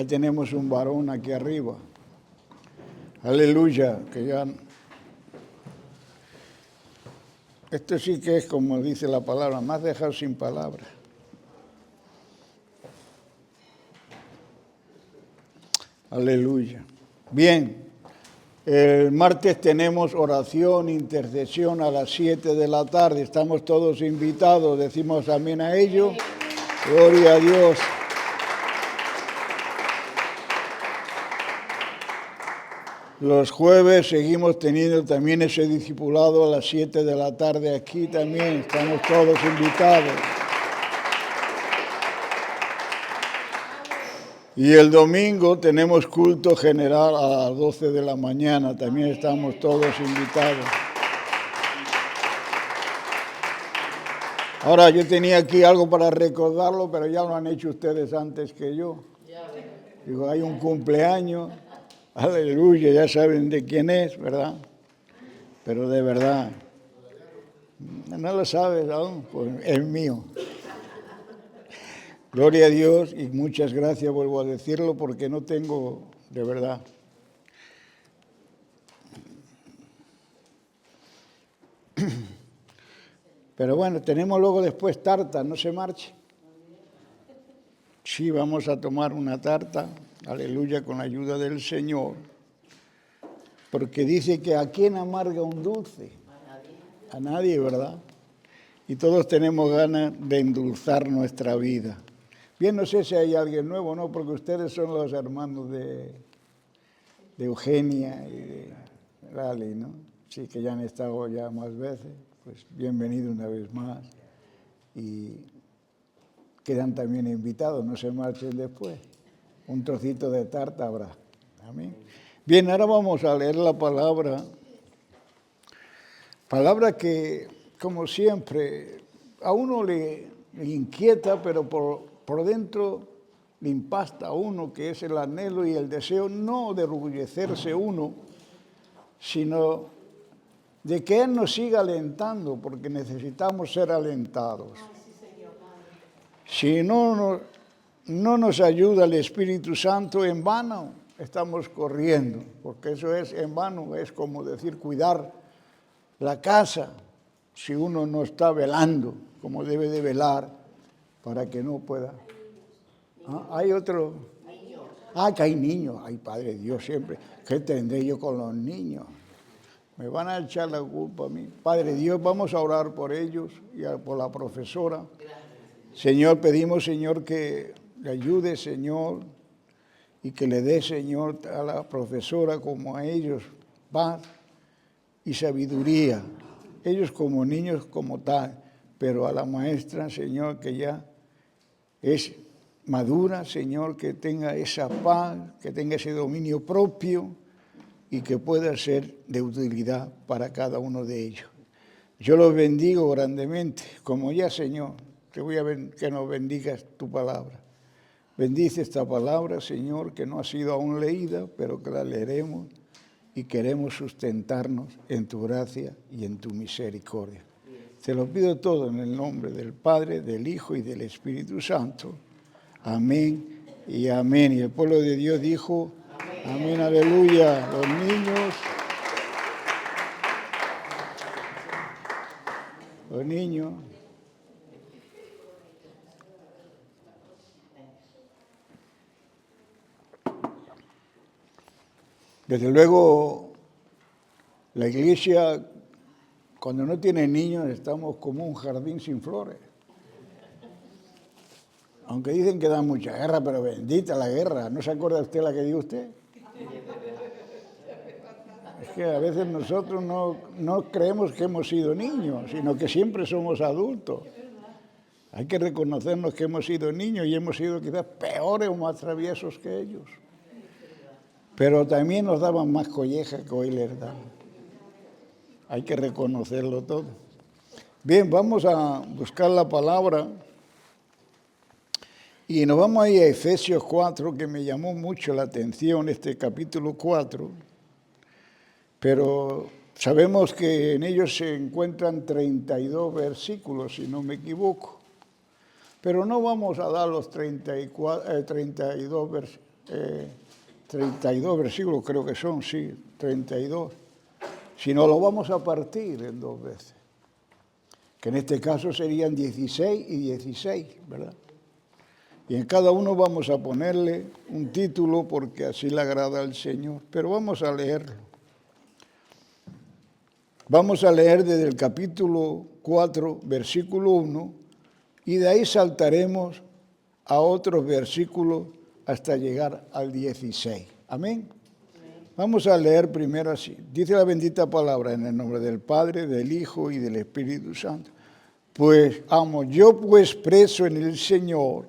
Ya tenemos un varón aquí arriba. Aleluya, que ya... Esto sí que es como dice la palabra, me has dejado sin palabras. Aleluya. Bien, el martes tenemos oración, intercesión a las 7 de la tarde. Estamos todos invitados, decimos amén a ello. Gloria a Dios. Los jueves seguimos teniendo también ese discipulado a las 7 de la tarde aquí también. Estamos todos invitados. Y el domingo tenemos culto general a las 12 de la mañana. También estamos todos invitados. Ahora, yo tenía aquí algo para recordarlo, pero ya lo han hecho ustedes antes que yo. Digo, hay un cumpleaños. Aleluya, ya saben de quién es, ¿verdad? Pero de verdad, no lo sabes aún, pues es mío. Gloria a Dios y muchas gracias, vuelvo a decirlo, porque no tengo, de verdad. Pero bueno, tenemos luego después tarta, no se marche. Sí, vamos a tomar una tarta, aleluya, con la ayuda del Señor. Porque dice que ¿a quién amarga un dulce? A nadie, ¿verdad? Y todos tenemos ganas de endulzar nuestra vida. Bien, no sé si hay alguien nuevo, ¿no? Porque ustedes son los hermanos de Eugenia y de Lali, ¿no? Sí, que ya han estado ya más veces. Pues bienvenido una vez más. Y quedan también invitados, no se marchen después. Un trocito de tarta habrá. Amén. Bien, ahora vamos a leer la palabra. Palabra que, como siempre, a uno le inquieta, pero por dentro le impacta a uno, que es el anhelo y el deseo no de orgullecerse uno, sino de que Él nos siga alentando, porque necesitamos ser alentados. Si no nos ayuda el Espíritu Santo, en vano estamos corriendo, porque eso es en vano, es como decir cuidar la casa, si uno no está velando como debe de velar para que no pueda. ¿Ah? Hay otro. Que hay niños. Ay, Padre Dios, siempre. ¿Qué tendré yo con los niños? Me van a echar la culpa a mí. Padre Dios, vamos a orar por ellos y por la profesora. Señor, pedimos, Señor, que le ayude, Señor, y que le dé, Señor, a la profesora como a ellos paz y sabiduría. Ellos como niños como tal, pero a la maestra, Señor, que ya es madura, Señor, que tenga esa paz, que tenga ese dominio propio y que pueda ser de utilidad para cada uno de ellos. Yo los bendigo grandemente, como ya, Señor, te voy a ver que nos bendigas tu palabra. Bendice esta palabra, Señor, que no ha sido aún leída, pero que la leeremos y queremos sustentarnos en tu gracia y en tu misericordia. Te lo pido todo en el nombre del Padre, del Hijo y del Espíritu Santo. Amén y amén. Y el pueblo de Dios dijo, amén, aleluya. Los niños. Desde luego, la iglesia, cuando no tiene niños, estamos como un jardín sin flores. Aunque dicen que da mucha guerra, pero bendita la guerra. ¿No se acuerda usted la que dio usted? Es que a veces nosotros no creemos que hemos sido niños, sino que siempre somos adultos. Hay que reconocernos que hemos sido niños y hemos sido quizás peores o más traviesos que ellos. Pero también nos daban más colleja que hoy les dan. Hay que reconocerlo todo. Bien, vamos a buscar la palabra y nos vamos a ir a Efesios 4, que me llamó mucho la atención este capítulo 4, pero sabemos que en ellos se encuentran 32 versículos, si no me equivoco. Pero no vamos a dar los 32 32 versículos creo que son, sí, 32. Si no, lo vamos a partir en 2 veces, que en este caso serían 16 y 16, ¿verdad? Y en cada uno vamos a ponerle un título porque así le agrada al Señor, pero vamos a leerlo. Vamos a leer desde el capítulo 4, versículo 1, y de ahí saltaremos a otros versículos hasta llegar al 16. Amén. Vamos a leer primero así. Dice la bendita palabra en el nombre del Padre, del Hijo y del Espíritu Santo. Yo pues preso en el Señor,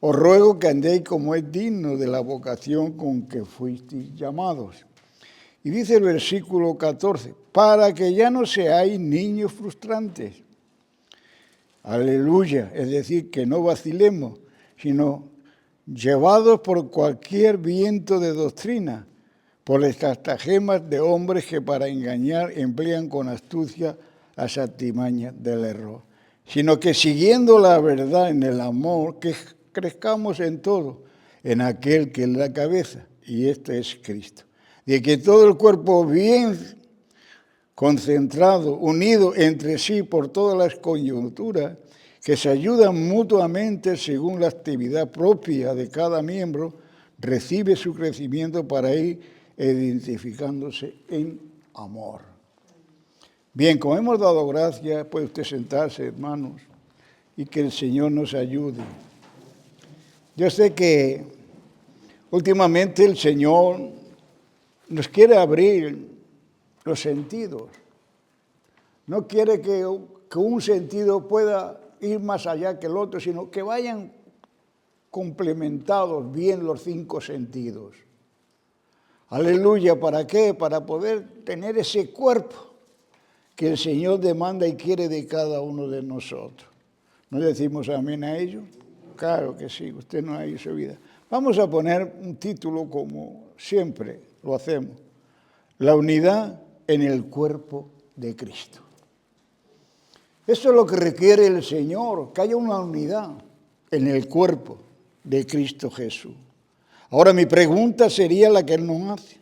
os ruego que andéis como es digno de la vocación con que fuisteis llamados. Y dice el versículo 14, para que ya no seáis niños frustrantes. Aleluya, es decir, que no vacilemos, sino llevados por cualquier viento de doctrina, por las estratagemas de hombres que para engañar emplean con astucia las artimañas del error, sino que siguiendo la verdad en el amor, que crezcamos en todo, en aquel que es la cabeza, y este es Cristo. De que todo el cuerpo bien concentrado, unido entre sí por todas las coyunturas, que se ayudan mutuamente según la actividad propia de cada miembro, recibe su crecimiento para ir identificándose en amor. Bien, como hemos dado gracias, puede usted sentarse, hermanos, y que el Señor nos ayude. Yo sé que últimamente el Señor nos quiere abrir los sentidos. No quiere que un sentido pueda ir más allá que el otro, sino que vayan complementados bien los 5 sentidos. Aleluya, ¿para qué? Para poder tener ese cuerpo que el Señor demanda y quiere de cada uno de nosotros. ¿No decimos amén a ello? Claro que sí, usted no ha hecho vida. Vamos a poner un título como siempre lo hacemos. La unidad en el cuerpo de Cristo. Eso es lo que requiere el Señor, que haya una unidad en el cuerpo de Cristo Jesús. Ahora mi pregunta sería la que Él nos hace.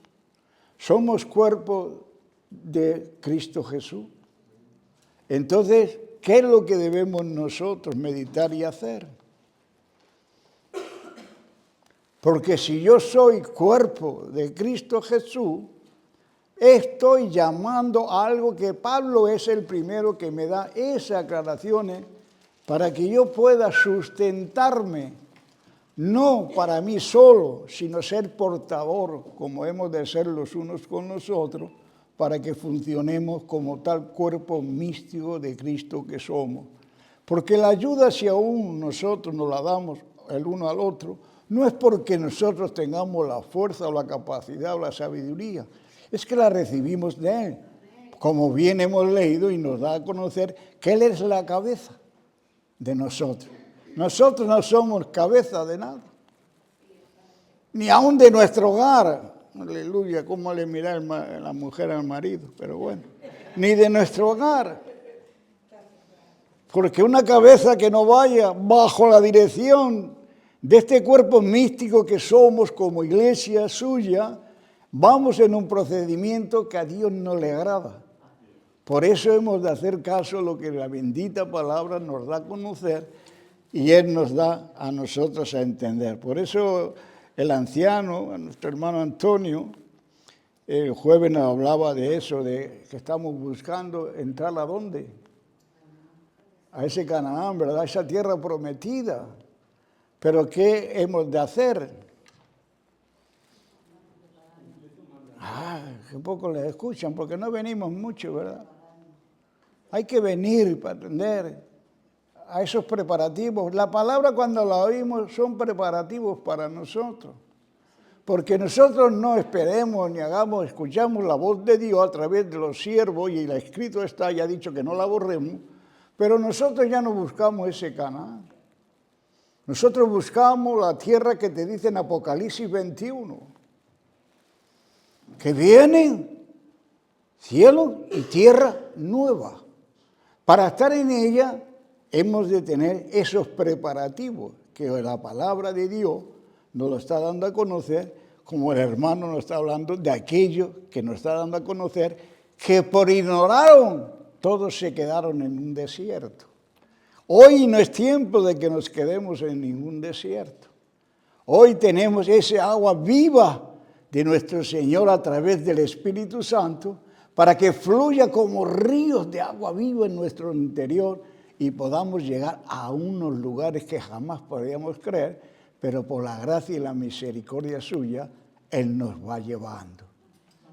¿Somos cuerpo de Cristo Jesús? Entonces, ¿qué es lo que debemos nosotros meditar y hacer? Porque si yo soy cuerpo de Cristo Jesús, estoy llamando a algo que Pablo es el primero que me da esas aclaraciones para que yo pueda sustentarme, no para mí solo, sino ser portador, como hemos de ser los unos con los otros, para que funcionemos como tal cuerpo místico de Cristo que somos. Porque la ayuda, si aún nosotros nos la damos el uno al otro, no es porque nosotros tengamos la fuerza o la capacidad o la sabiduría, es que la recibimos de Él. Como bien hemos leído y nos da a conocer que Él es la cabeza de nosotros. Nosotros no somos cabeza de nada, ni aún de nuestro hogar. Aleluya, cómo le mira la mujer al marido, pero bueno, ni de nuestro hogar. Porque una cabeza que no vaya bajo la dirección de este cuerpo místico que somos como iglesia suya, vamos en un procedimiento que a Dios no le agrada. Por eso hemos de hacer caso a lo que la bendita palabra nos da a conocer y Él nos da a nosotros a entender. Por eso el anciano, nuestro hermano Antonio, el jueves nos hablaba de eso, de que estamos buscando entrar ¿a dónde? A ese Canaán, ¿verdad? A esa tierra prometida. Pero ¿qué hemos de hacer? Que poco les escuchan, porque no venimos mucho, ¿verdad? Hay que venir para atender a esos preparativos. La palabra cuando la oímos son preparativos para nosotros. Porque nosotros no esperemos ni escuchamos la voz de Dios a través de los siervos, y el escrito está, ya dicho que no la borremos, pero nosotros ya no buscamos ese Canaán. Nosotros buscamos la tierra que te dice en Apocalipsis 21, que vienen cielo y tierra nueva. Para estar en ella hemos de tener esos preparativos que la palabra de Dios nos lo está dando a conocer, como el hermano nos está hablando de aquello que nos está dando a conocer, que por ignoraron, todos se quedaron en un desierto. Hoy no es tiempo de que nos quedemos en ningún desierto. Hoy tenemos ese agua viva de nuestro Señor a través del Espíritu Santo para que fluya como ríos de agua viva en nuestro interior y podamos llegar a unos lugares que jamás podríamos creer, pero por la gracia y la misericordia suya, Él nos va llevando.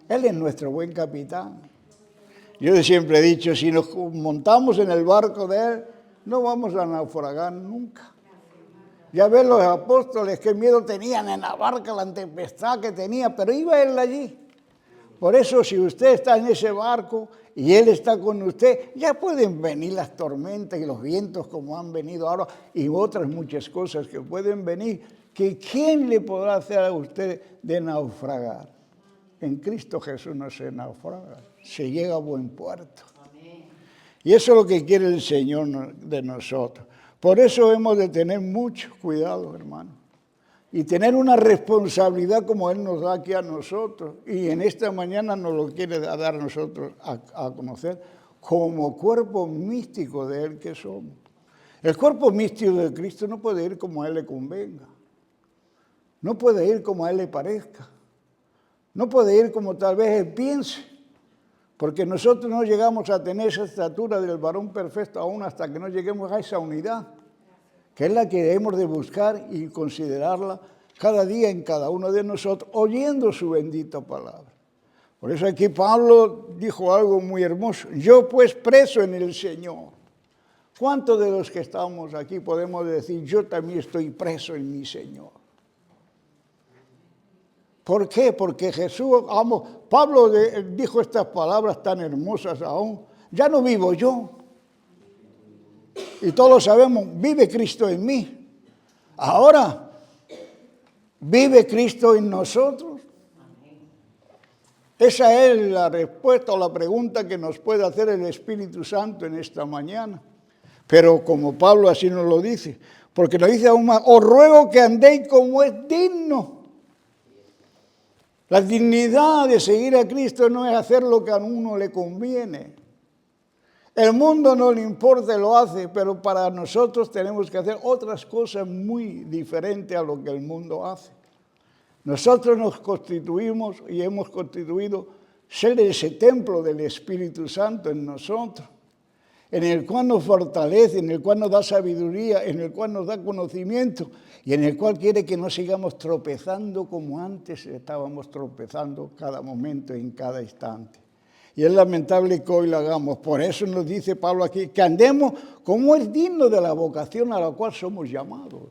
Él es nuestro buen capitán. Yo siempre he dicho, si nos montamos en el barco de Él, no vamos a naufragar nunca. Ya ven los apóstoles qué miedo tenían en la barca, la tempestad que tenía, pero iba Él allí. Por eso, si usted está en ese barco y Él está con usted, ya pueden venir las tormentas y los vientos como han venido ahora y otras muchas cosas que pueden venir, que ¿quién le podrá hacer a usted de naufragar? En Cristo Jesús no se naufraga, se llega a buen puerto. Y eso es lo que quiere el Señor de nosotros. Por eso hemos de tener mucho cuidado, hermano. Y tener una responsabilidad como Él nos da aquí a nosotros. Y en esta mañana nos lo quiere dar a nosotros a conocer como cuerpo místico de Él que somos. El cuerpo místico de Cristo no puede ir como a Él le convenga. No puede ir como a Él le parezca. No puede ir como tal vez Él piense. Porque nosotros no llegamos a tener esa estatura del varón perfecto aún hasta que no lleguemos a esa unidad, que es la que hemos de buscar y considerarla cada día en cada uno de nosotros, oyendo su bendita palabra. Por eso aquí Pablo dijo algo muy hermoso. Yo pues preso en el Señor. ¿Cuántos de los que estamos aquí podemos decir, yo también estoy preso en mi Señor? ¿Por qué? Porque Jesús, Pablo dijo estas palabras tan hermosas aún. Ya no vivo yo. Y todos sabemos, vive Cristo en mí. Ahora, ¿vive Cristo en nosotros? Esa es la respuesta o la pregunta que nos puede hacer el Espíritu Santo en esta mañana. Pero como Pablo así nos lo dice, porque nos dice aún más, os ruego que andéis como es digno. La dignidad de seguir a Cristo no es hacer lo que a uno le conviene. El mundo no le importa, lo hace, pero para nosotros tenemos que hacer otras cosas muy diferentes a lo que el mundo hace. Nosotros nos constituimos y hemos constituido ser ese templo del Espíritu Santo en nosotros, en el cual nos fortalece, en el cual nos da sabiduría, en el cual nos da conocimiento y en el cual quiere que no sigamos tropezando como antes estábamos tropezando cada momento, en cada instante. Y es lamentable que hoy lo hagamos. Por eso nos dice Pablo aquí, que andemos como es digno de la vocación a la cual somos llamados.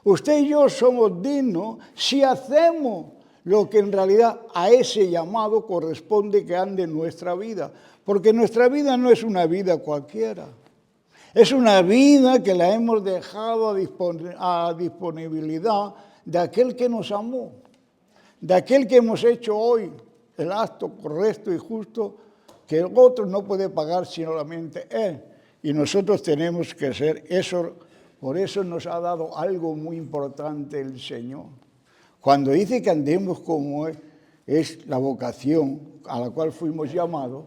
Usted y yo somos dignos si hacemos lo que en realidad a ese llamado corresponde que ande en nuestra vida. Porque nuestra vida no es una vida cualquiera. Es una vida que la hemos dejado a disponibilidad de aquel que nos amó, de aquel que hemos hecho hoy el acto correcto y justo que el otro no puede pagar sino solamente Él. Y nosotros tenemos que ser eso. Por eso nos ha dado algo muy importante el Señor. Cuando dice que andemos como es la vocación a la cual fuimos llamados,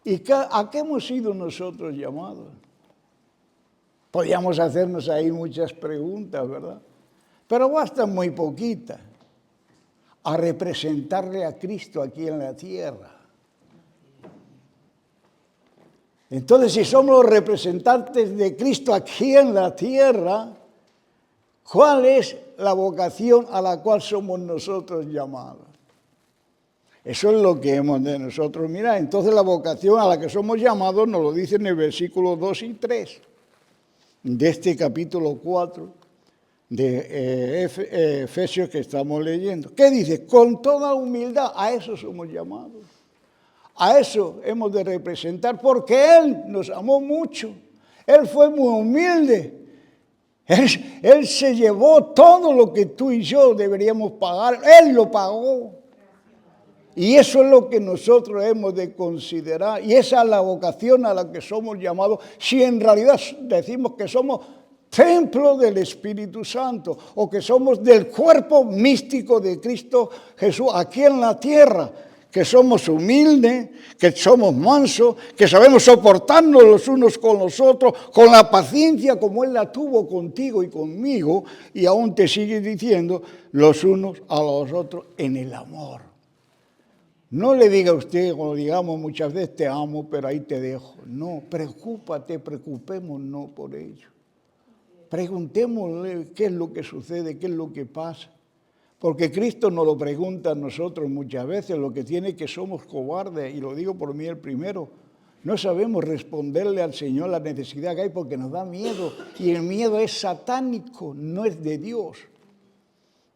¿y a qué hemos sido nosotros llamados? Podríamos hacernos ahí muchas preguntas, ¿verdad? Pero bastan muy poquitas. A representarle a Cristo aquí en la tierra. Entonces, si somos los representantes de Cristo aquí en la tierra, ¿cuál es la vocación a la cual somos nosotros llamados? Eso es lo que hemos de nosotros mirar. Entonces, la vocación a la que somos llamados nos lo dice en el versículo 2 y 3 de este capítulo 4 de Efesios que estamos leyendo. ¿Qué dice? Con toda humildad, a eso somos llamados. A eso hemos de representar, porque Él nos amó mucho. Él fue muy humilde. Él se llevó todo lo que tú y yo deberíamos pagar. Él lo pagó. Y eso es lo que nosotros hemos de considerar. Y esa es la vocación a la que somos llamados. Si en realidad decimos que somos templo del Espíritu Santo, o que somos del cuerpo místico de Cristo Jesús aquí en la tierra, que somos humildes, que somos mansos, que sabemos soportarnos los unos con los otros, con la paciencia como Él la tuvo contigo y conmigo, y aún te sigue diciendo los unos a los otros en el amor. No le diga a usted, como digamos muchas veces, te amo, pero ahí te dejo. No, preocupémonos por ello. Preguntémosle qué es lo que sucede, qué es lo que pasa. Porque Cristo nos lo pregunta a nosotros muchas veces, lo que tiene que somos cobardes, y lo digo por mí el primero. No sabemos responderle al Señor la necesidad que hay porque nos da miedo, y el miedo es satánico, no es de Dios.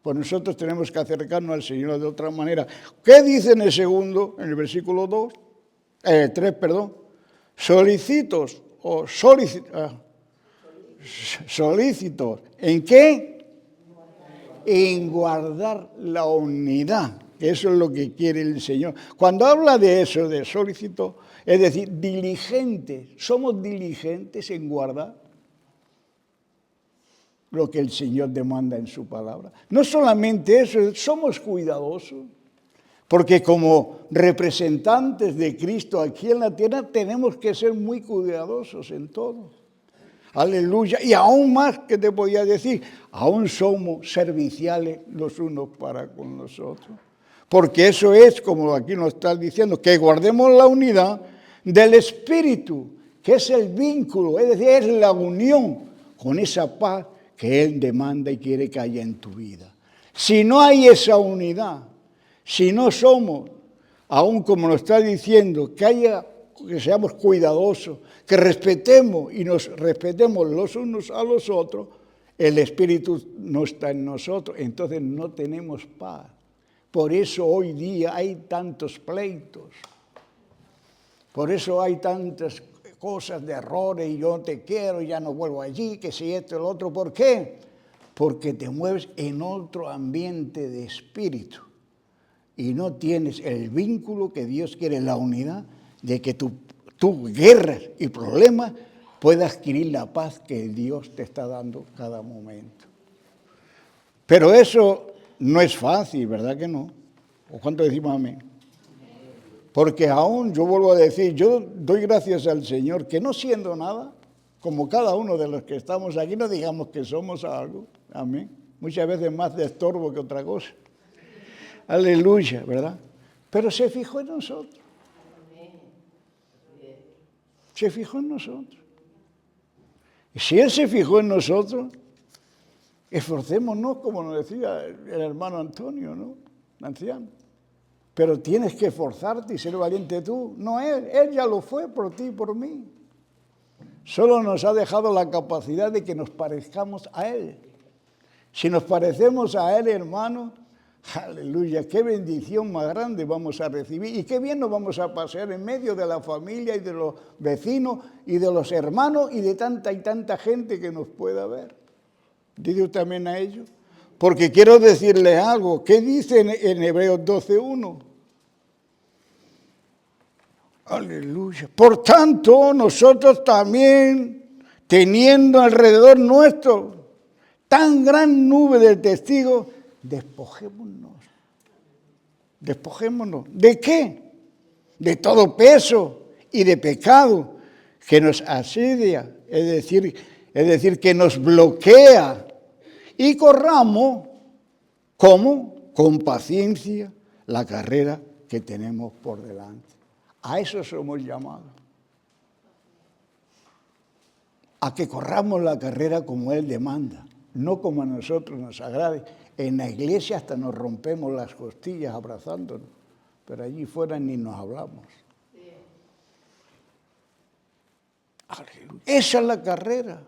Pues nosotros tenemos que acercarnos al Señor de otra manera. ¿Qué dice en el segundo, en el versículo 3, perdón? Solicitos o solícitos. ¿En qué? En guardar la unidad. Eso es lo que quiere el Señor. Cuando habla de eso, de solícito, es decir, diligentes. ¿Somos diligentes en guardar lo que el Señor demanda en su palabra? No solamente eso, somos cuidadosos. Porque como representantes de Cristo aquí en la tierra tenemos que ser muy cuidadosos en todo. Aleluya. Y aún más que te podía decir, aún somos serviciales los unos para con los otros. Porque eso es, como aquí nos está diciendo, que guardemos la unidad del Espíritu, que es el vínculo, es decir, es la unión con esa paz que Él demanda y quiere que haya en tu vida. Si no hay esa unidad, si no somos, aún como nos está diciendo, que seamos cuidadosos, que respetemos y nos respetemos los unos a los otros, el Espíritu no está en nosotros, entonces no tenemos paz. Por eso hoy día hay tantos pleitos, por eso hay tantas cosas de errores, y yo te quiero, y ya no vuelvo allí, que si esto y lo otro. ¿Por qué? Porque te mueves en otro ambiente de espíritu y no tienes el vínculo que Dios quiere, la unidad, de que tu guerras y problemas puedas adquirir la paz que Dios te está dando cada momento. Pero eso no es fácil, ¿verdad que no? ¿O cuánto decimos amén? Porque aún, yo vuelvo a decir, yo doy gracias al Señor que no siendo nada, como cada uno de los que estamos aquí, no digamos que somos algo, amén. Muchas veces más de estorbo que otra cosa. Aleluya, ¿verdad? Pero se fijó en nosotros. Se fijó en nosotros. Y si Él se fijó en nosotros, esforcémonos, como nos decía el hermano Antonio, ¿no? Anciano. Pero tienes que esforzarte y ser valiente tú. No Él, Él ya lo fue por ti y por mí. Solo nos ha dejado la capacidad de que nos parezcamos a Él. Si nos parecemos a Él, hermano, aleluya, qué bendición más grande vamos a recibir y qué bien nos vamos a pasar en medio de la familia y de los vecinos y de los hermanos y de tanta y tanta gente que nos pueda ver. ¿Dice usted también a ellos? Porque quiero decirles algo. ¿Qué dice en Hebreos 12:1? Aleluya. Por tanto, nosotros también, teniendo alrededor nuestro tan gran nube de testigos, despojémonos. Despojémonos. ¿De qué? De todo peso y de pecado que nos asedia, es decir, que nos bloquea. Y corramos, ¿cómo? Con paciencia la carrera que tenemos por delante. A eso somos llamados. A que corramos la carrera como Él demanda, no como a nosotros nos agrade. En la iglesia hasta nos rompemos las costillas abrazándonos, pero allí fuera ni nos hablamos. Aleluya. Esa es la carrera.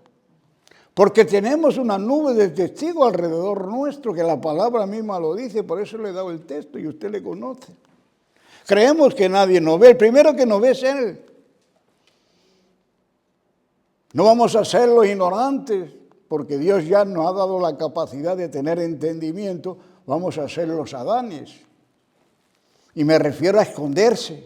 Porque tenemos una nube de testigos alrededor nuestro, que la palabra misma lo dice, por eso le he dado el texto y usted le conoce. Creemos que nadie nos ve, el primero que nos ve es Él. No vamos a ser los ignorantes, porque Dios ya nos ha dado la capacidad de tener entendimiento, vamos a ser los adanes. Y me refiero a esconderse.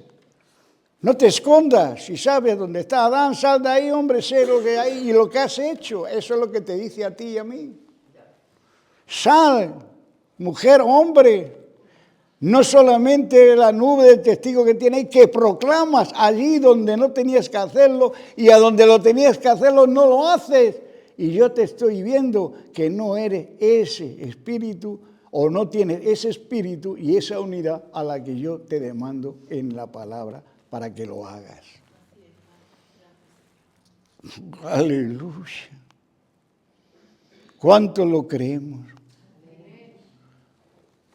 No te escondas, si sabes dónde está Adán, sal de ahí, hombre, sé lo que hay y lo que has hecho. Eso es lo que te dice a ti y a mí. Sal, mujer, hombre. No solamente la nube de testigos que tienes, que proclamas allí donde no tenías que hacerlo y a donde lo tenías que hacerlo no lo haces. Y yo te estoy viendo que no eres ese espíritu o no tienes ese espíritu y esa unidad a la que yo te demando en la palabra para que lo hagas. Aleluya. ¿Cuánto lo creemos?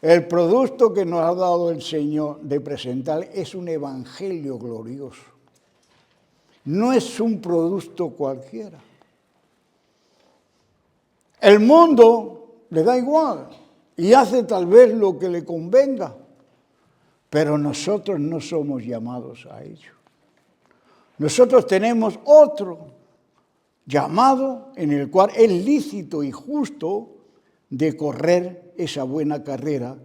El producto que nos ha dado el Señor de presentar es un evangelio glorioso. No es un producto cualquiera. El mundo le da igual y hace tal vez lo que le convenga, pero nosotros no somos llamados a ello. Nosotros tenemos otro llamado en el cual es lícito y justo de correr esa buena carrera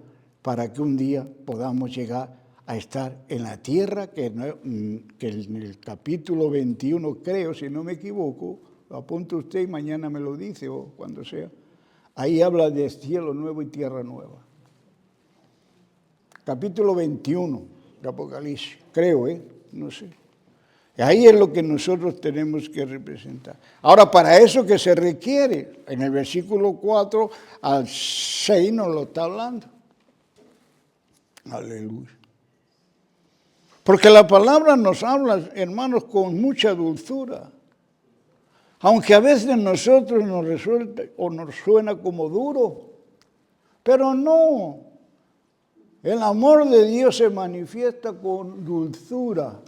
para que un día podamos llegar a estar en la tierra que en el capítulo 21, creo, si no me equivoco, lo apunta usted y mañana me lo dice o cuando sea, ahí habla de cielo nuevo y tierra nueva. Capítulo 21 de Apocalipsis, creo, no sé. Ahí es lo que nosotros tenemos que representar. Ahora, para eso que se requiere, en el versículo 4 al 6 nos lo está hablando. Aleluya. Porque la palabra nos habla, hermanos, con mucha dulzura. Aunque a veces nosotros nos resulta o nos suena como duro, pero no. El amor de Dios se manifiesta con dulzura.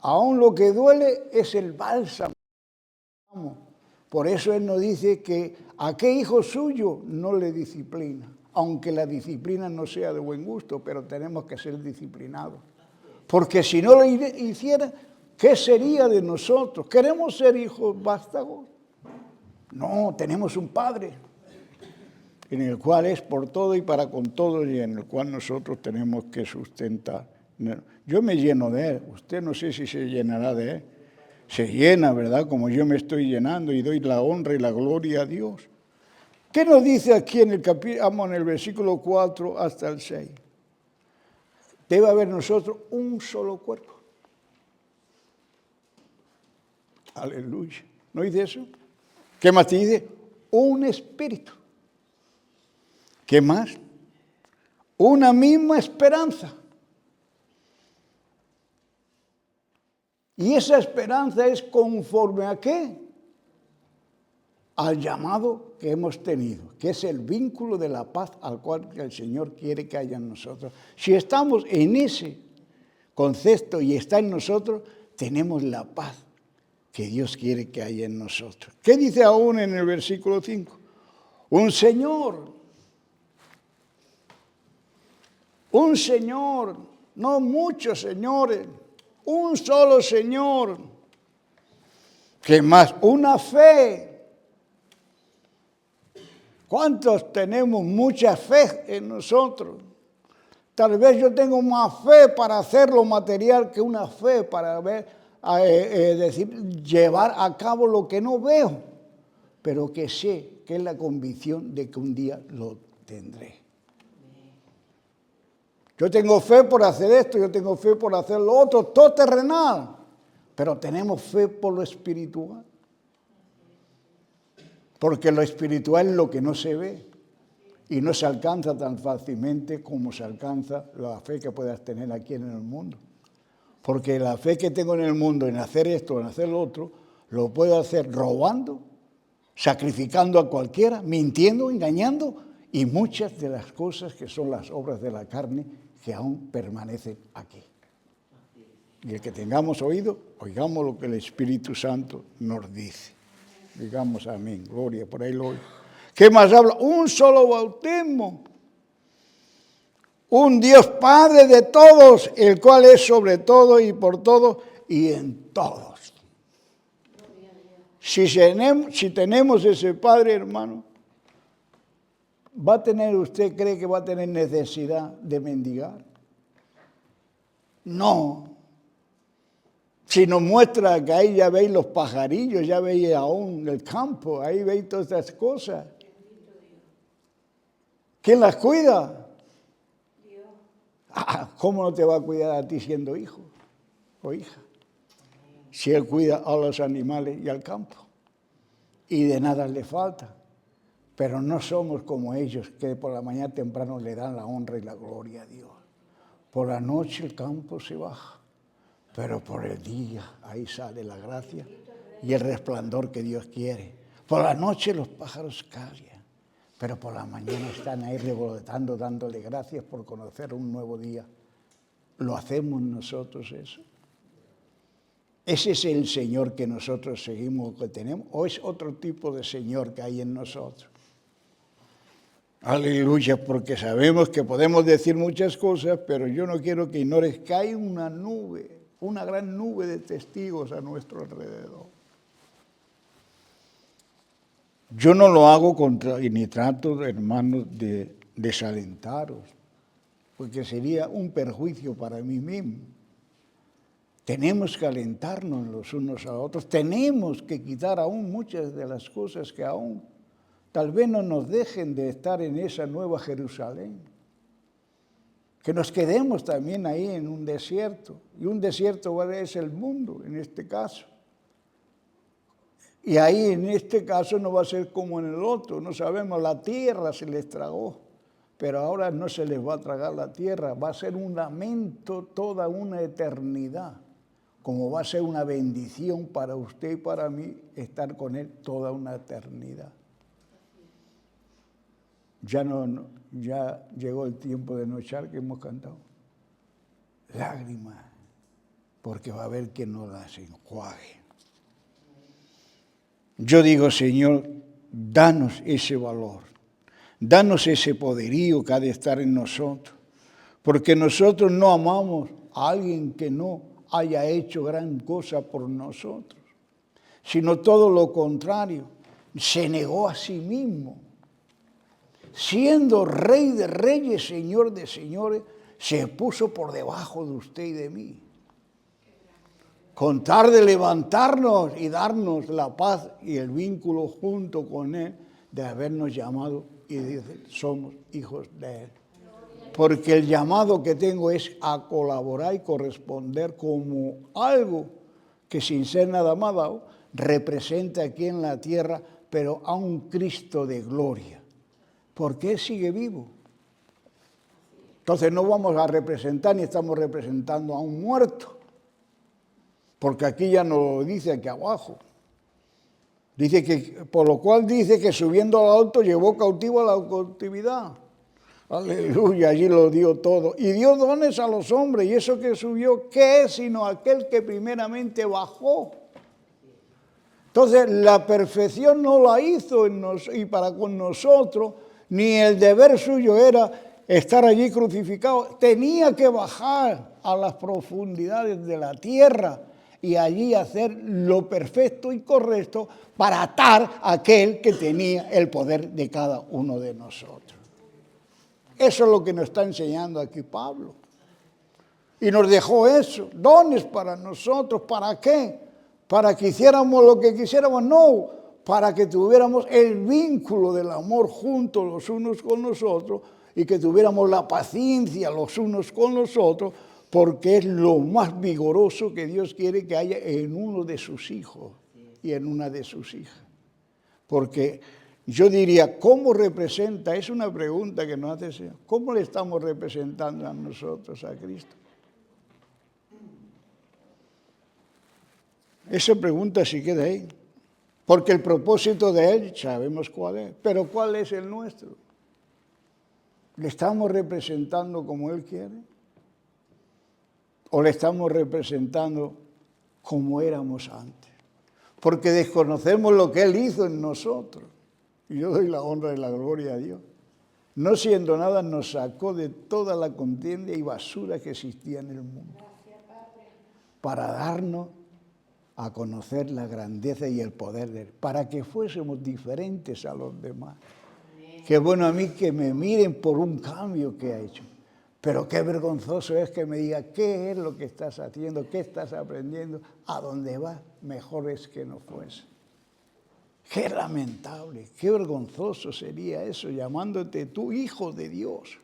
Aún lo que duele es el bálsamo. Por eso Él nos dice que a qué hijo suyo no le disciplina, aunque la disciplina no sea de buen gusto, pero tenemos que ser disciplinados. Porque si no lo hiciera, ¿qué sería de nosotros? ¿Queremos ser hijos vástagos? No, tenemos un Padre, en el cual es por todo y para con todo, y en el cual nosotros tenemos que sustentar. Yo me lleno de Él, usted no sé si se llenará de Él. Se llena, ¿verdad? Como yo me estoy llenando y doy la honra y la gloria a Dios. ¿Qué nos dice aquí en el versículo 4 hasta el 6? Debe haber nosotros un solo cuerpo. Aleluya. ¿No dice eso? ¿Qué más te dice? Un espíritu. ¿Qué más? Una misma esperanza. Y esa esperanza es conforme a ¿qué? Al llamado que hemos tenido, que es el vínculo de la paz al cual el Señor quiere que haya en nosotros. Si estamos en ese concepto y está en nosotros, tenemos la paz que Dios quiere que haya en nosotros. ¿Qué dice aún en el versículo 5? Un Señor, no muchos señores, un solo Señor. ¿Qué más? Una fe. ¿Cuántos tenemos mucha fe en nosotros? Tal vez yo tengo más fe para hacer lo material que una fe para llevar a cabo lo que no veo, pero que sé que es la convicción de que un día lo tendré. Yo tengo fe por hacer esto, yo tengo fe por hacer lo otro, todo terrenal, pero tenemos fe por lo espiritual. Porque lo espiritual es lo que no se ve y no se alcanza tan fácilmente como se alcanza la fe que puedas tener aquí en el mundo. Porque la fe que tengo en el mundo en hacer esto, en hacer lo otro, lo puedo hacer robando, sacrificando a cualquiera, mintiendo, engañando y muchas de las cosas que son las obras de la carne que aún permanecen aquí. Y el que tengamos oído, oigamos lo que el Espíritu Santo nos dice. Digamos amén, gloria, por ahí lo oigo. ¿Qué más habla? Un solo bautismo. Un Dios Padre de todos, el cual es sobre todo y por todo y en todos. Si tenemos ese Padre, hermano, ¿usted cree que va a tener necesidad de mendigar? No. Si nos muestra que ahí ya veis los pajarillos, ya veis aún el campo, ahí veis todas estas cosas. ¿Quién las cuida? Dios. ¿Cómo no te va a cuidar a ti siendo hijo o hija? Si Él cuida a los animales y al campo. Y de nada le falta. Pero no somos como ellos, que por la mañana temprano le dan la honra y la gloria a Dios. Por la noche el campo se baja, pero por el día ahí sale la gracia y el resplandor que Dios quiere. Por la noche los pájaros callan, pero por la mañana están ahí revolotando, dándole gracias por conocer un nuevo día. ¿Lo hacemos nosotros eso? ¿Ese es el Señor que nosotros seguimos, que tenemos? ¿O es otro tipo de Señor que hay en nosotros? Aleluya, porque sabemos que podemos decir muchas cosas, pero yo no quiero que ignores que hay una nube, una gran nube de testigos a nuestro alrededor. Yo no lo hago y ni trato, hermanos, de desalentaros, porque sería un perjuicio para mí mismo. Tenemos que alentarnos los unos a los otros, tenemos que quitar aún muchas de las cosas que aún tal vez no nos dejen de estar en esa nueva Jerusalén. Que nos quedemos también ahí en un desierto. Y un desierto es el mundo, en este caso. Y ahí, en este caso, no va a ser como en el otro. No sabemos, la tierra se les tragó. Pero ahora no se les va a tragar la tierra. Va a ser un lamento toda una eternidad. Como va a ser una bendición para usted y para mí estar con Él toda una eternidad. Ya llegó el tiempo de no echar, que hemos cantado. Lágrimas, porque va a haber quien nos las enjuague. Yo digo, Señor, danos ese valor, danos ese poderío que ha de estar en nosotros, porque nosotros no amamos a alguien que no haya hecho gran cosa por nosotros, sino todo lo contrario, se negó a sí mismo. Siendo Rey de Reyes, Señor de Señores, se puso por debajo de usted y de mí. Con tal de levantarnos y darnos la paz y el vínculo junto con Él, de habernos llamado y dice, somos hijos de Él. Porque el llamado que tengo es a colaborar y corresponder como algo que sin ser nada más dado, representa aquí en la tierra, pero a un Cristo de gloria. Porque Él sigue vivo. Entonces no vamos a representar ni estamos representando a un muerto. Porque aquí ya nos lo dice aquí abajo. Dice que, por lo cual dice que subiendo al alto llevó cautivo a la cautividad. Aleluya, allí lo dio todo. Y dio dones a los hombres. Y eso que subió, ¿qué es? Sino aquel que primeramente bajó. Entonces la perfección no la hizo y para con nosotros, ni el deber suyo era estar allí crucificado. Tenía que bajar a las profundidades de la tierra y allí hacer lo perfecto y correcto para atar a aquel que tenía el poder de cada uno de nosotros. Eso es lo que nos está enseñando aquí Pablo. Y nos dejó eso, dones para nosotros. ¿Para qué? Para que hiciéramos lo que quisiéramos, no. Para que tuviéramos el vínculo del amor juntos los unos con los otros y que tuviéramos la paciencia los unos con los otros, porque es lo más vigoroso que Dios quiere que haya en uno de sus hijos y en una de sus hijas. Porque yo diría, ¿cómo representa? Es una pregunta que nos hace el Señor. ¿Cómo le estamos representando a nosotros, a Cristo? Esa pregunta sí queda ahí. Porque el propósito de Él sabemos cuál es, pero ¿cuál es el nuestro? ¿Le estamos representando como Él quiere? ¿O le estamos representando como éramos antes? Porque desconocemos lo que Él hizo en nosotros. Y yo doy la honra y la gloria a Dios. No siendo nada, nos sacó de toda la contienda y basura que existía en el mundo. Para darnos a conocer la grandeza y el poder de Él, para que fuésemos diferentes a los demás. Qué bueno a mí que me miren por un cambio que ha hecho, Pero qué vergonzoso es que me diga qué es lo que estás haciendo, qué estás aprendiendo, a dónde vas, mejor es que no fuese. Qué lamentable, qué vergonzoso sería eso, llamándote tú hijo de Dios.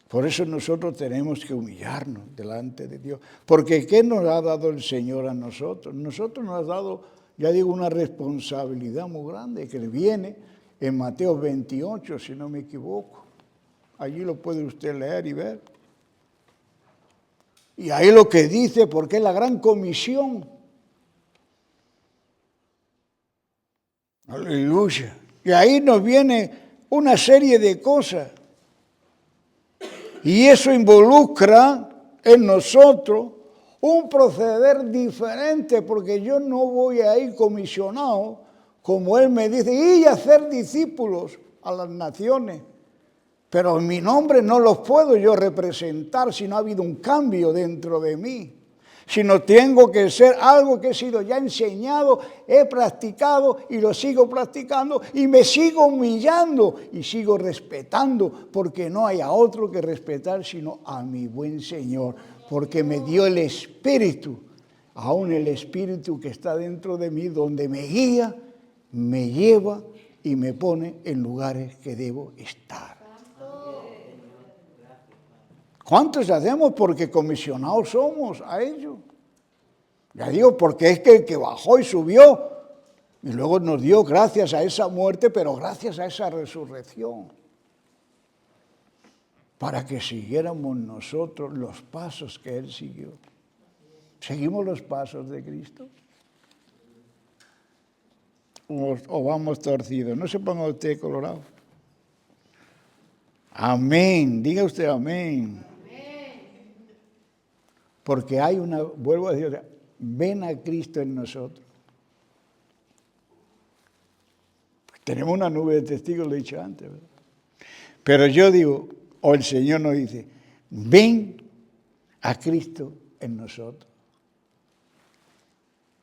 Por eso nosotros tenemos que humillarnos delante de Dios. Porque ¿qué nos ha dado el Señor a nosotros? Nosotros nos ha dado, ya digo, una responsabilidad muy grande que viene en Mateo 28, si no me equivoco. Allí lo puede usted leer y ver. Y ahí lo que dice, porque es la gran comisión. Aleluya. Y ahí nos viene una serie de cosas. Y eso involucra en nosotros un proceder diferente, porque yo no voy a ir comisionado, como Él me dice, y hacer discípulos a las naciones. Pero en mi nombre no los puedo yo representar si no ha habido un cambio dentro de mí. Sino tengo que ser algo que he sido ya enseñado, he practicado y lo sigo practicando y me sigo humillando y sigo respetando, porque no hay a otro que respetar sino a mi buen Señor, porque me dio el Espíritu, aún el Espíritu que está dentro de mí, donde me guía, me lleva y me pone en lugares que debo estar. ¿Cuántos hacemos? Porque comisionados somos a ello. Ya digo, porque es que el que bajó y subió, y luego nos dio gracias a esa muerte, pero gracias a esa resurrección, para que siguiéramos nosotros los pasos que Él siguió. ¿Seguimos los pasos de Cristo? ¿O vamos torcidos? No se ponga usted colorado. Amén. Diga usted amén. Porque hay una, vuelvo a decir, ven a Cristo en nosotros. Tenemos una nube de testigos, lo he dicho antes, ¿verdad? Pero yo digo, o el Señor nos dice, ven a Cristo en nosotros.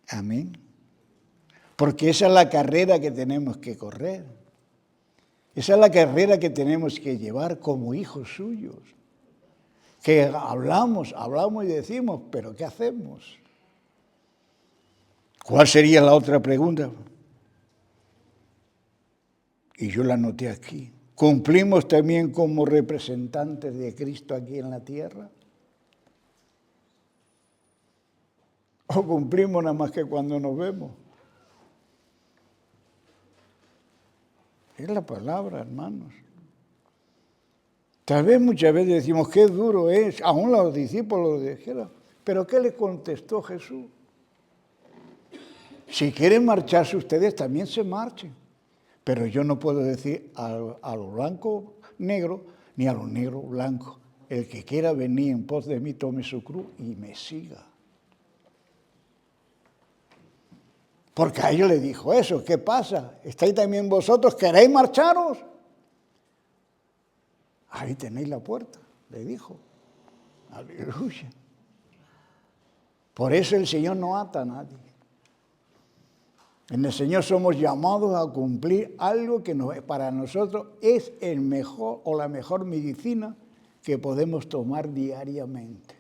Amén. Porque esa es la carrera que tenemos que correr. Esa es la carrera que tenemos que llevar como hijos suyos. Que hablamos y decimos, pero ¿qué hacemos? ¿Cuál sería la otra pregunta? Y yo la anoté aquí. ¿Cumplimos también como representantes de Cristo aquí en la tierra? ¿O cumplimos nada más que cuando nos vemos? Es la palabra, hermanos. Tal vez muchas veces decimos, qué duro es, aún los discípulos lo dijeron, pero ¿qué le contestó Jesús? Si quieren marcharse ustedes, también se marchen, pero yo no puedo decir a los blancos negros, ni a los negros blancos, el que quiera venir en pos de mí, tome su cruz y me siga. Porque a ellos les dijo eso, ¿qué pasa? ¿Estáis también vosotros? ¿Queréis marcharos? Ahí tenéis la puerta, le dijo. Aleluya. Por eso el Señor no ata a nadie. En el Señor somos llamados a cumplir algo que para nosotros es el mejor o la mejor medicina que podemos tomar diariamente.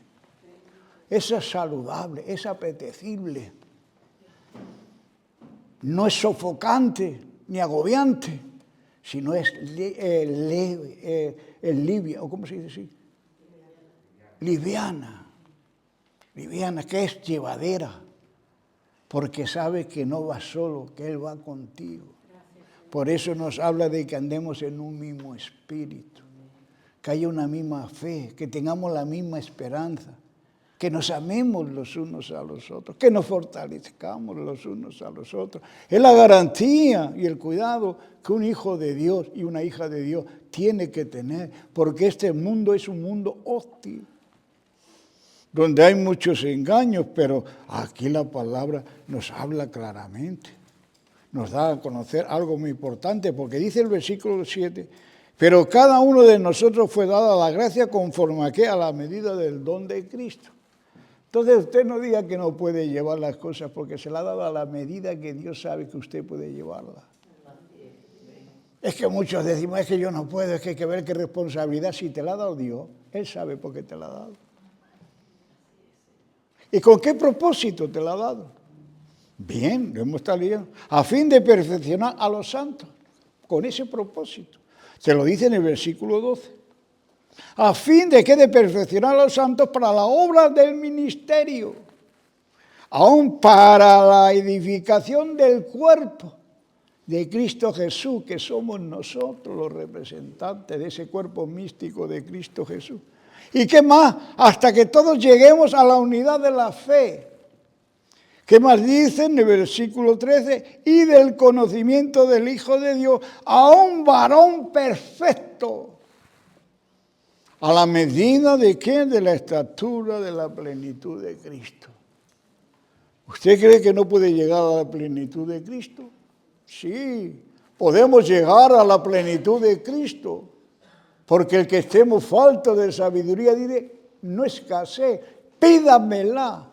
Eso es saludable, es apetecible. No es sofocante ni agobiante, sino es livia, o ¿cómo se dice así? Liviana, que es llevadera, porque sabe que no va solo, que Él va contigo. Por eso nos habla de que andemos en un mismo espíritu, que haya una misma fe, que tengamos la misma esperanza, que nos amemos los unos a los otros, que nos fortalezcamos los unos a los otros. Es la garantía y el cuidado que un hijo de Dios y una hija de Dios tiene que tener, porque este mundo es un mundo hostil, donde hay muchos engaños, pero aquí la palabra nos habla claramente, nos da a conocer algo muy importante, porque dice el versículo 7, pero cada uno de nosotros fue dada la gracia conforme a la medida del don de Cristo. Entonces usted no diga que no puede llevar las cosas, porque se la ha dado a la medida que Dios sabe que usted puede llevarla. Es que muchos decimos, es que yo no puedo, es que hay que ver qué responsabilidad. Si te la ha dado Dios, Él sabe por qué te la ha dado. ¿Y con qué propósito te la ha dado? Bien, lo hemos estado leyendo. A fin de perfeccionar a los santos, con ese propósito. Se lo dice en el versículo 12. A fin de que de perfeccionar a los santos para la obra del ministerio, aún para la edificación del cuerpo de Cristo Jesús, que somos nosotros los representantes de ese cuerpo místico de Cristo Jesús. ¿Y qué más? Hasta que todos lleguemos a la unidad de la fe. ¿Qué más dice en el versículo 13? Y del conocimiento del Hijo de Dios a un varón perfecto. ¿A la medida de qué? De la estatura de la plenitud de Cristo. ¿Usted cree que no puede llegar a la plenitud de Cristo? Sí, podemos llegar a la plenitud de Cristo, porque el que estemos faltos de sabiduría, diré, no escasee, pídamela,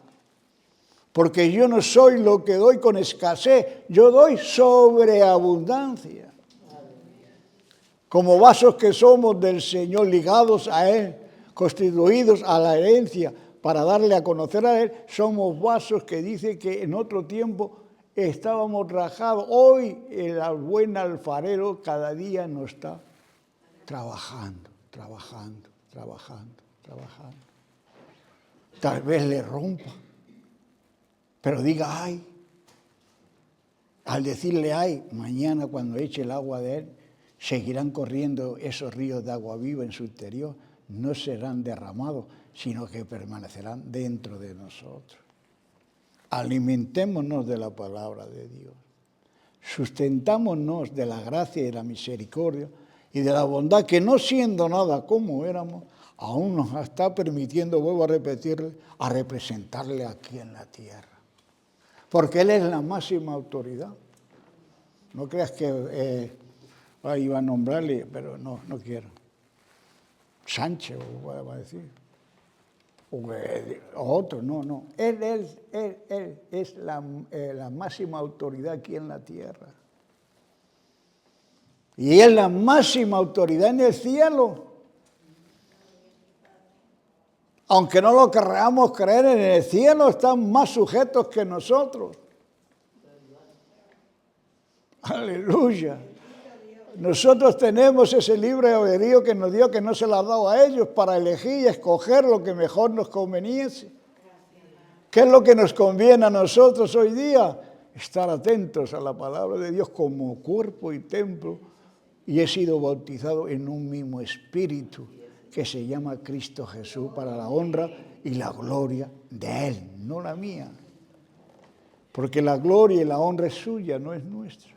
porque yo no soy lo que doy con escasez, yo doy sobreabundancia. Como vasos que somos del Señor, ligados a Él, constituidos a la herencia, para darle a conocer a Él, somos vasos que dice que en otro tiempo estábamos rajados. Hoy el buen alfarero cada día nos está trabajando. Tal vez le rompa, pero diga ay. Al decirle ay, mañana cuando eche el agua de Él, seguirán corriendo esos ríos de agua viva en su interior, no serán derramados, sino que permanecerán dentro de nosotros. Alimentémonos de la palabra de Dios. Sustentámonos de la gracia y de la misericordia y de la bondad que no siendo nada como éramos, aún nos está permitiendo, vuelvo a repetirle, a representarle aquí en la tierra. Porque Él es la máxima autoridad. No creas que iba a nombrarle, pero no quiero. Sánchez, va a decir. O otro, no. Él es la máxima autoridad aquí en la tierra. Y es la máxima autoridad en el cielo. Aunque no lo queramos creer, en el cielo están más sujetos que nosotros. Aleluya. Nosotros tenemos ese libre albedrío que nos dio, que no se lo ha dado a ellos, para elegir y escoger lo que mejor nos conveniese. ¿Qué es lo que nos conviene a nosotros hoy día? Estar atentos a la palabra de Dios como cuerpo y templo. Y he sido bautizado en un mismo espíritu que se llama Cristo Jesús, para la honra y la gloria de Él, no la mía. Porque la gloria y la honra es suya, no es nuestra.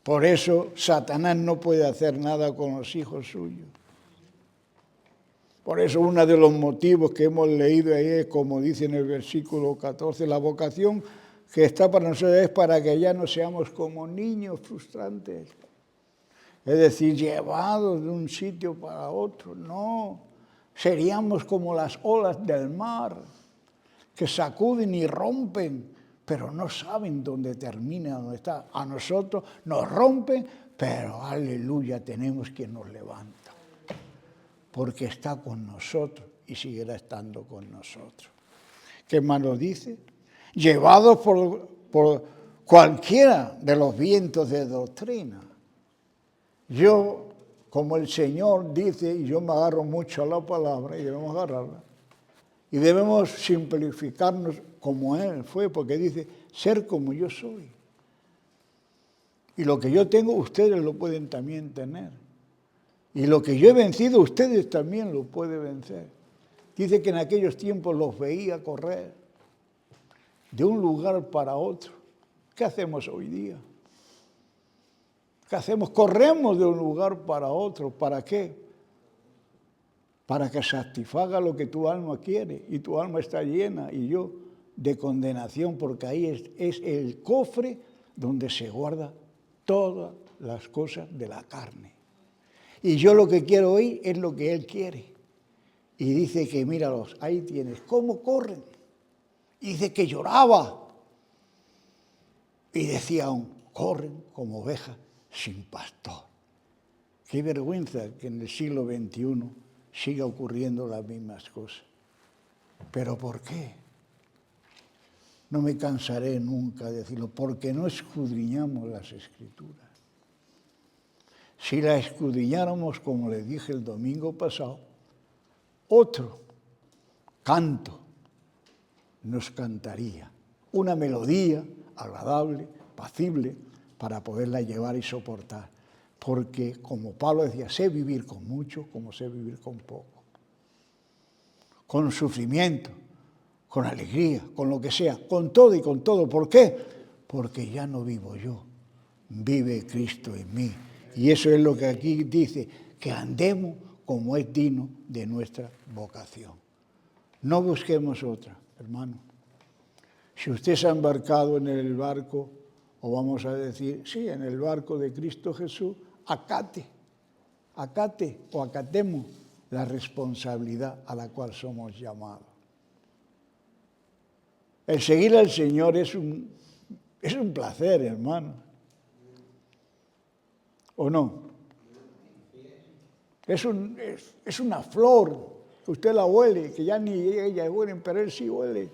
Por eso Satanás no puede hacer nada con los hijos suyos. Por eso uno de los motivos que hemos leído ahí es, como dice en el versículo 14, la vocación que está para nosotros es para que ya no seamos como niños frustrantes. Es decir, llevados de un sitio para otro. No, seríamos como las olas del mar, que sacuden y rompen, pero no saben dónde termina, dónde está. A nosotros nos rompen, pero aleluya, tenemos quien nos levanta, porque está con nosotros y seguirá estando con nosotros. ¿Qué más nos dice? Llevados por cualquiera de los vientos de doctrina. Yo, como el Señor dice, y yo me agarro mucho a la palabra, y debemos agarrarla, y debemos simplificarnos como Él fue, porque dice, ser como yo soy. Y lo que yo tengo, ustedes lo pueden también tener. Y lo que yo he vencido, ustedes también lo pueden vencer. Dice que en aquellos tiempos los veía correr de un lugar para otro. ¿Qué hacemos hoy día? ¿Qué hacemos? Corremos de un lugar para otro. ¿Para qué? Para que satisfaga lo que tu alma quiere. Y tu alma está llena, y yo, de condenación, porque ahí es el cofre donde se guarda todas las cosas de la carne. Y yo lo que quiero oír es lo que Él quiere. Y dice que, míralos, ahí tienes, ¿cómo corren? Y dice que lloraba. Y decía aún, corren como ovejas sin pastor. Qué vergüenza que en el siglo XXI siga ocurriendo las mismas cosas. ¿Pero por qué? No me cansaré nunca de decirlo, porque no escudriñamos las Escrituras. Si las escudriñáramos, como les dije el domingo pasado, otro canto nos cantaría, una melodía agradable, apacible, para poderla llevar y soportar. Porque, como Pablo decía, sé vivir con mucho como sé vivir con poco. Con sufrimiento, con alegría, con lo que sea, con todo y con todo. ¿Por qué? Porque ya no vivo yo, vive Cristo en mí. Y eso es lo que aquí dice, que andemos como es digno de nuestra vocación. No busquemos otra, hermano. Si usted se ha embarcado en el barco, o vamos a decir, sí, en el barco de Cristo Jesús, acate o acatemos la responsabilidad a la cual somos llamados. El seguir al Señor es un placer, hermano. ¿O no? Es una flor, que usted la huele, que ya ni ella huelen, pero él sí huele.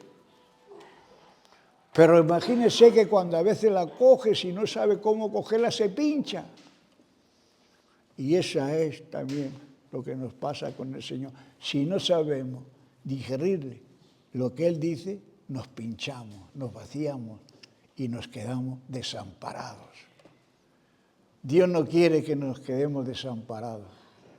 Pero imagínese que cuando a veces la coge, si no sabe cómo cogerla, se pincha. Y esa es también lo que nos pasa con el Señor. Si no sabemos digerirle lo que Él dice, nos pinchamos, nos vaciamos y nos quedamos desamparados. Dios no quiere que nos quedemos desamparados.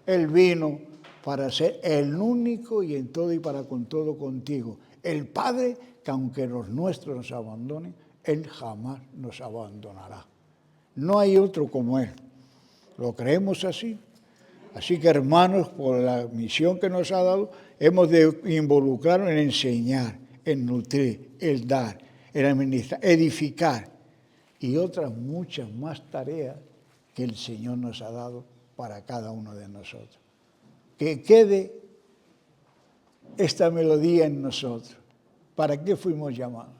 Él vino para ser el único y en todo y para con todo contigo. El Padre que aunque los nuestros nos abandonen, Él jamás nos abandonará. No hay otro como Él. ¿Lo creemos así? Así que, hermanos, por la misión que nos ha dado, hemos de involucrarnos en enseñar, en nutrir, en dar, en administrar, edificar y otras muchas más tareas que el Señor nos ha dado para cada uno de nosotros. Que quede esta melodía en nosotros. ¿Para qué fuimos llamados?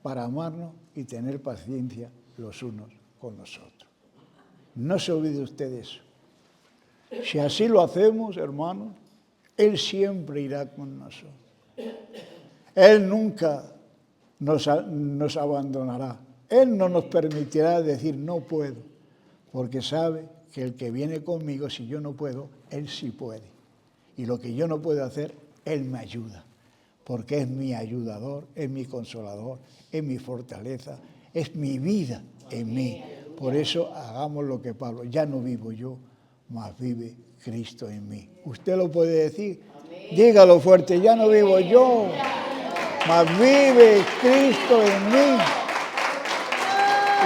Para amarnos y tener paciencia los unos con los otros. No se olvide usted de eso. Si así lo hacemos, hermanos, Él siempre irá con nosotros. Él nunca nos abandonará. Él no nos permitirá decir no puedo, porque sabe que el que viene conmigo, si yo no puedo, Él sí puede. Y lo que yo no puedo hacer, Él me ayuda, porque es mi ayudador, es mi consolador, es mi fortaleza, es mi vida en mí. Por eso hagamos lo que Pablo, ya no vivo yo, mas vive Cristo en mí. ¿Usted lo puede decir? Dígalo fuerte, ya no vivo yo, mas vive Cristo en mí.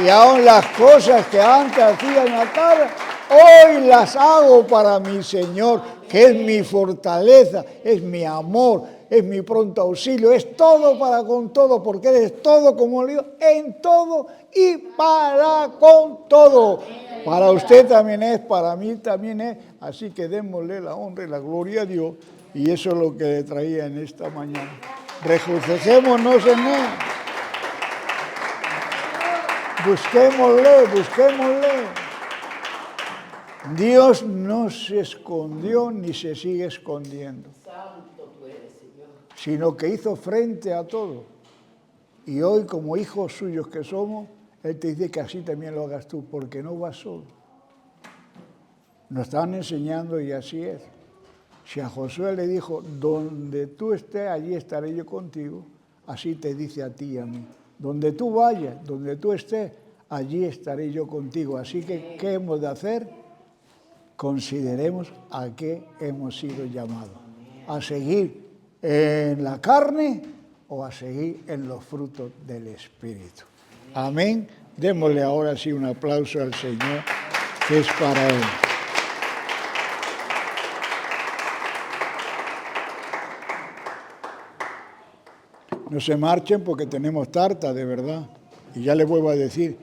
Y aún las cosas que antes hacía en la carne, hoy las hago para mi Señor, que es mi fortaleza, es mi amor, es mi pronto auxilio, es todo para con todo, porque Él es todo, como le digo, en todo y para con todo. Para usted también es, para mí también es, así que démosle la honra y la gloria a Dios, y eso es lo que le traía en esta mañana. Regocijémonos en Él. Busquémosle. Dios no se escondió ni se sigue escondiendo. Santo tú eres, Señor. Sino que hizo frente a todo. Y hoy, como hijos suyos que somos, Él te dice que así también lo hagas tú, porque no vas solo. Nos están enseñando y así es. Si a Josué le dijo, donde tú estés, allí estaré yo contigo, así te dice a ti y a mí. Donde tú vayas, donde tú estés, allí estaré yo contigo. Así que, ¿qué hemos de hacer? Consideremos a qué hemos sido llamados. ¿A seguir en la carne o a seguir en los frutos del Espíritu? Amén. Démosle ahora sí un aplauso al Señor, que es para Él. No se marchen porque tenemos tarta, de verdad. Y ya les vuelvo a decir,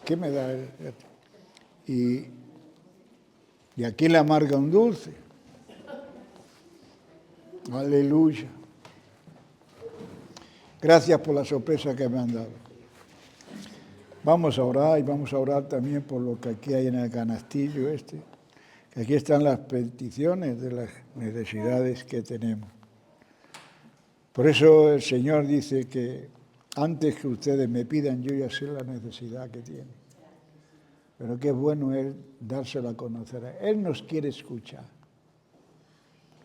¿qué me da? Y aquí le amarga un dulce. Aleluya. Gracias por la sorpresa que me han dado. Vamos a orar y vamos a orar también por lo que aquí hay en el canastillo este, que aquí están las peticiones de las necesidades que tenemos. Por eso el Señor dice que antes que ustedes me pidan, yo ya sé la necesidad que tienen. Pero qué bueno es dársela a conocer. Él nos quiere escuchar.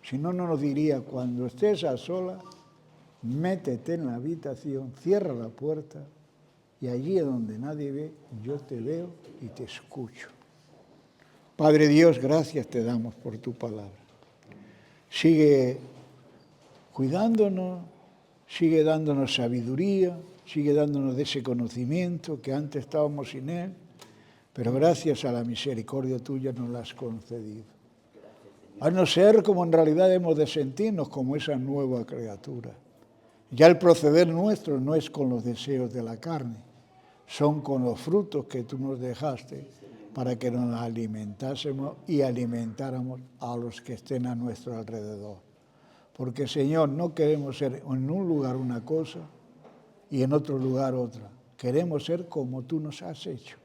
Si no, no nos diría, cuando estés a solas, métete en la habitación, cierra la puerta y allí donde nadie ve, yo te veo y te escucho. Padre Dios, gracias te damos por tu palabra. Sigue cuidándonos, sigue dándonos sabiduría, sigue dándonos de ese conocimiento que antes estábamos sin él, pero gracias a la misericordia tuya nos la has concedido. Haznos ser como en realidad hemos de sentirnos, como esa nueva criatura. Ya el proceder nuestro no es con los deseos de la carne, son con los frutos que tú nos dejaste para que nos alimentásemos y alimentáramos a los que estén a nuestro alrededor. Porque, Señor, no queremos ser en un lugar una cosa y en otro lugar otra. Queremos ser como tú nos has hecho.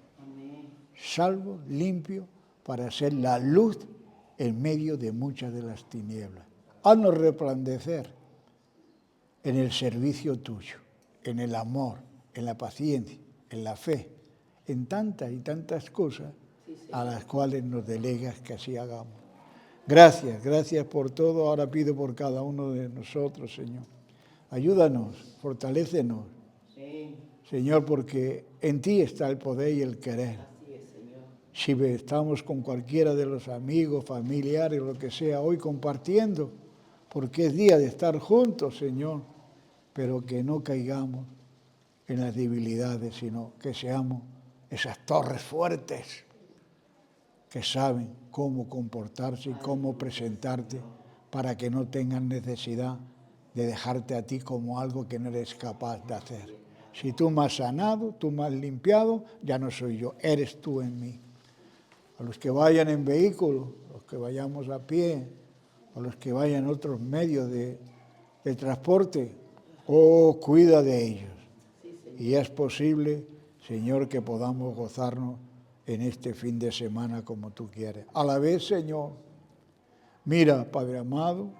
Salvo, limpio, para ser la luz en medio de muchas de las tinieblas. Haznos resplandecer en el servicio tuyo, en el amor, en la paciencia, en la fe, en tantas y tantas cosas a las cuales nos delegas que así hagamos. Gracias, gracias por todo. Ahora pido por cada uno de nosotros, Señor. Ayúdanos, fortalécenos, Señor, porque en ti está el poder y el querer. Si estamos con cualquiera de los amigos, familiares, lo que sea, hoy compartiendo, porque es día de estar juntos, Señor, pero que no caigamos en las debilidades, sino que seamos esas torres fuertes que saben cómo comportarse y cómo presentarte para que no tengan necesidad de dejarte a ti como algo que no eres capaz de hacer. Si tú me has sanado, tú me has limpiado, ya no soy yo, eres tú en mí. A los que vayan en vehículo, a los que vayamos a pie, a los que vayan en otros medios de transporte, cuida de ellos. Y es posible, Señor, que podamos gozarnos en este fin de semana como tú quieres. A la vez, Señor, mira, Padre amado,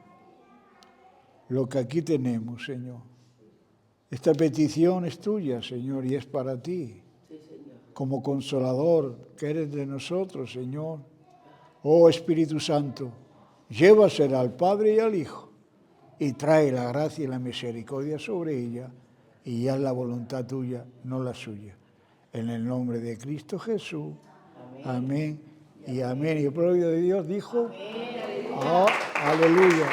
lo que aquí tenemos, Señor. Esta petición es tuya, Señor, y es para ti. Como consolador que eres de nosotros, Señor. Oh Espíritu Santo, llévasela al Padre y al Hijo y trae la gracia y la misericordia sobre ella y haz la voluntad tuya, no la suya. En el nombre de Cristo Jesús. Amén y amén. Y el pueblo de Dios dijo, aleluya.